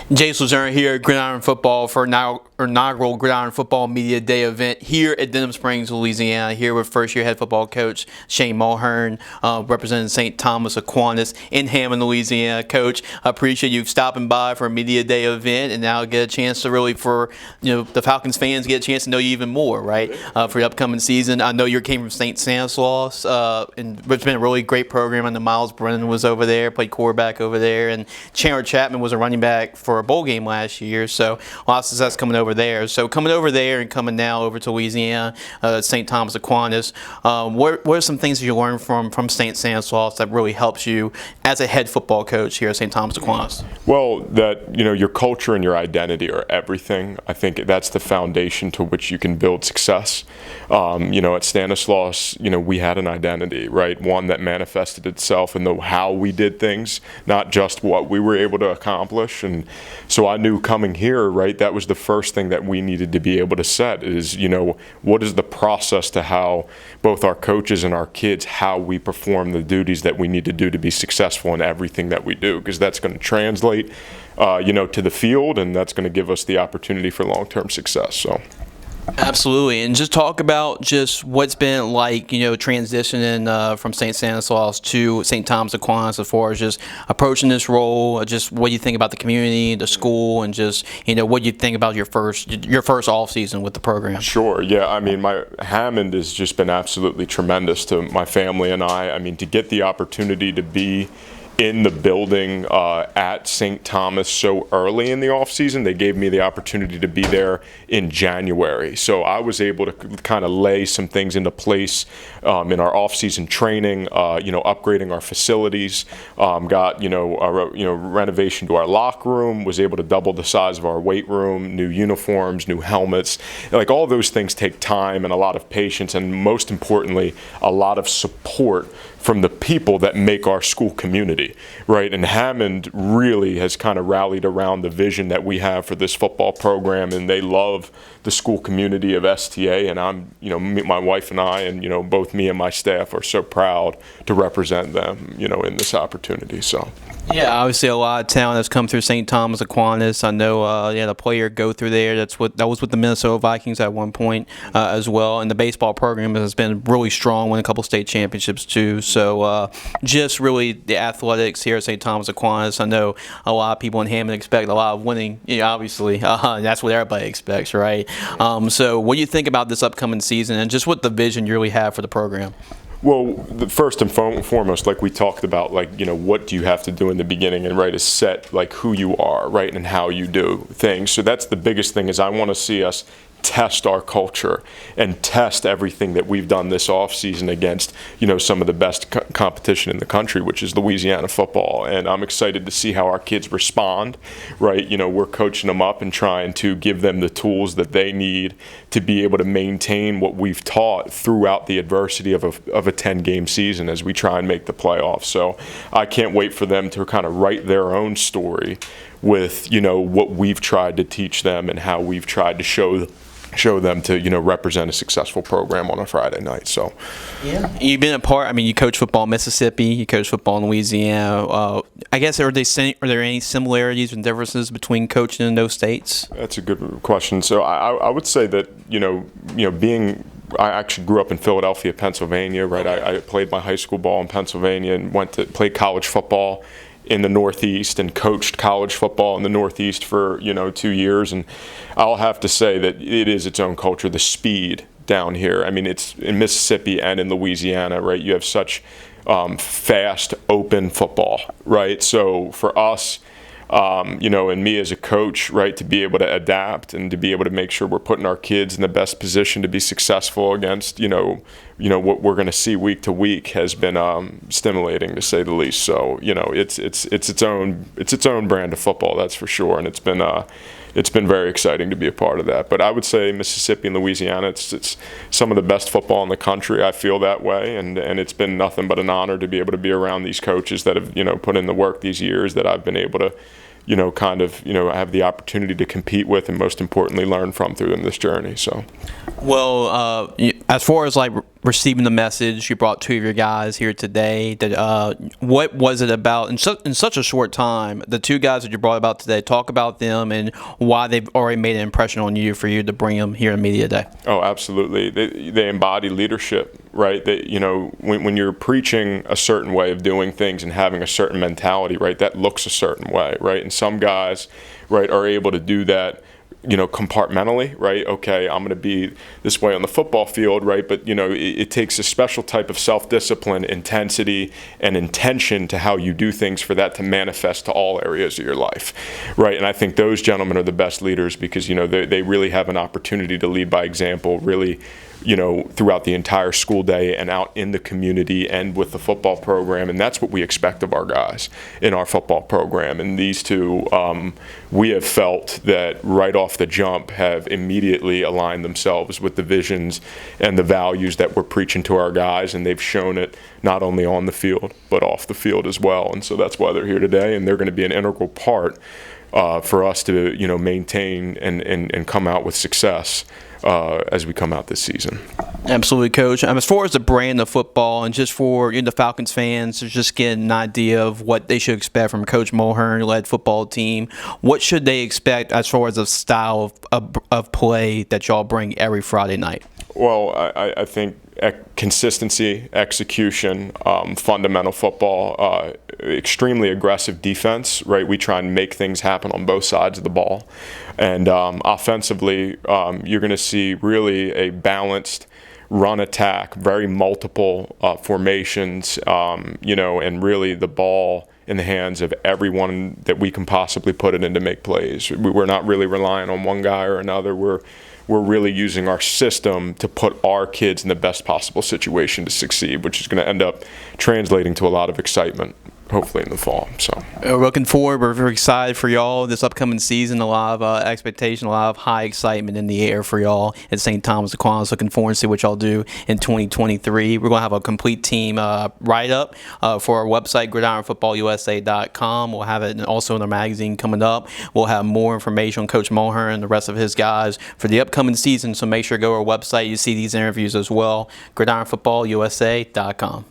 Jace Mulhern here at Gridiron Football for inaugural Gridiron Football Media Day event here at Denham Springs, Louisiana. Here with first-year head football coach Shane Mulhern, representing St. Thomas Aquinas in Hammond, Louisiana. Coach, I appreciate you stopping by for a Media Day event, and now get a chance to really, for the Falcons fans, get a chance to know you even more, right? For the upcoming season. I know you came from St. Stanislaus, and it's been a really great program. I know Miles Brennan was over there, played quarterback over there, and Chandler Chapman was a running back for a bowl game last year, so a lot of success coming over there. So coming over there and coming now over to Louisiana, St. Thomas Aquinas, what are some things that you learned from St. Stanislaus that really helps you as a head football coach here at St. Thomas Aquinas? Well, that your culture and your identity are everything. I think that's the foundation to which you can build success. At Stanislaus, we had an identity, right? One that manifested itself in how we did things, not just what we were able to accomplish. And so I knew coming here, right, that was the first thing that we needed to be able to set is, what is the process to how both our coaches and our kids, how we perform the duties that we need to do to be successful in everything that we do, because that's going to translate, to the field, and that's going to give us the opportunity for long-term success. So. Absolutely, and just talk about just what's been like, transitioning from St. Stanislaus to St. Thomas Aquinas as far as just approaching this role. Just what do you think about the community, the school, and just what do you think about your first off season with the program? Sure, yeah. I mean, my Hammond has just been absolutely tremendous to my family and I. I mean, to get the opportunity to be in the building at St. Thomas so early in the offseason. They gave me the opportunity to be there in January. So I was able to kind of lay some things into place in our offseason training, upgrading our facilities, got, a renovation to our locker room, was able to double the size of our weight room, new uniforms, new helmets. Like, all those things take time and a lot of patience, and most importantly, a lot of support from the people that make our school community, right? And Hammond really has kind of rallied around the vision that we have for this football program, and they love the school community of STA, and I'm, my wife and I, and, both me and my staff are so proud to represent them, in this opportunity, so. Yeah, obviously a lot of talent has come through St. Thomas Aquinas. I know, the player go through there. That was with the Minnesota Vikings at one point as well. And the baseball program has been really strong, won a couple state championships too. So just really the athletics here at St. Thomas Aquinas. I know a lot of people in Hammond expect a lot of winning. Obviously, that's what everybody expects, right? So what do you think about this upcoming season and just what the vision you really have for the program? Well, first and foremost, like we talked about, what do you have to do in the beginning, and right, is set who you are, right, and how you do things. So that's the biggest thing, is I want to see us test our culture and test everything that we've done this offseason against, some of the best competition in the country, which is Louisiana football. And I'm excited to see how our kids respond, right? We're coaching them up and trying to give them the tools that they need to be able to maintain what we've taught throughout the adversity of a 10-game season as we try and make the playoffs. So I can't wait for them to kind of write their own story with, what we've tried to teach them and how we've tried to show them to represent a successful program on a Friday night. So yeah, you've been a part. I mean, you coach football in Mississippi, you coach football in Louisiana. I guess are there any similarities and differences between coaching in those states? That's a good question. So I would say that I actually grew up in Philadelphia, Pennsylvania. Right, I played my high school ball in Pennsylvania and went to play college football in the Northeast and coached college football in the Northeast for 2 years. And I'll have to say that it is its own culture, the speed down here. I mean, it's in Mississippi and in Louisiana, right? You have such fast, open football, right? So for us, and me as a coach, right, to be able to adapt and to be able to make sure we're putting our kids in the best position to be successful against, what we're going to see week to week has been stimulating, to say the least. So, it's its own brand of football, that's for sure, and it's been very exciting to be a part of that. But I would say Mississippi and Louisiana, it's some of the best football in the country. I feel that way, and it's been nothing but an honor to be able to be around these coaches that have put in the work these years that I've been able to kind of, have the opportunity to compete with and most importantly learn from through in this journey. So. Well, as far as like receiving the message, you brought two of your guys here today. What was it about in such a short time? The two guys that you brought about today, talk about them and why they've already made an impression on you for you to bring them here in Media Day. Oh, absolutely. They embody leadership, right? When you're preaching a certain way of doing things and having a certain mentality, right, that looks a certain way, right? And some guys, right, are able to do that, compartmentally, right? Okay, I'm going to be this way on the football field, right? But, it takes a special type of self-discipline, intensity, and intention to how you do things for that to manifest to all areas of your life, right? And I think those gentlemen are the best leaders because, they really have an opportunity to lead by example, really, throughout the entire school day and out in the community and with the football program. And that's what we expect of our guys in our football program. And these two, we have felt that right off the jump have immediately aligned themselves with the visions and the values that we're preaching to our guys. And they've shown it not only on the field, but off the field as well. And so that's why they're here today. And they're going to be an integral part for us to, maintain and come out with success as we come out this season. Absolutely, Coach. As far as the brand of football and just for the Falcons fans to just get an idea of what they should expect from Coach Mulhern-led football team, what should they expect as far as the style of play that y'all bring every Friday night? Well, I think consistency, execution, fundamental football, extremely aggressive defense, right? We try and make things happen on both sides of the ball. And offensively, you're going to see really a balanced run attack, very multiple formations, and really the ball in the hands of everyone that we can possibly put it in to make plays. We're not really relying on one guy or another. We're really using our system to put our kids in the best possible situation to succeed, which is going to end up translating to a lot of excitement, hopefully in the fall. So we're looking forward. We're very excited for y'all this upcoming season. A lot of expectation, a lot of high excitement in the air for y'all at St. Thomas Aquinas. Looking forward to see what y'all do in 2023. We're going to have a complete team write-up for our website, gridironfootballusa.com. We'll have it also in our magazine coming up. We'll have more information on Coach Mulhern and the rest of his guys for the upcoming season, so make sure to go to our website. You see these interviews as well, gridironfootballusa.com.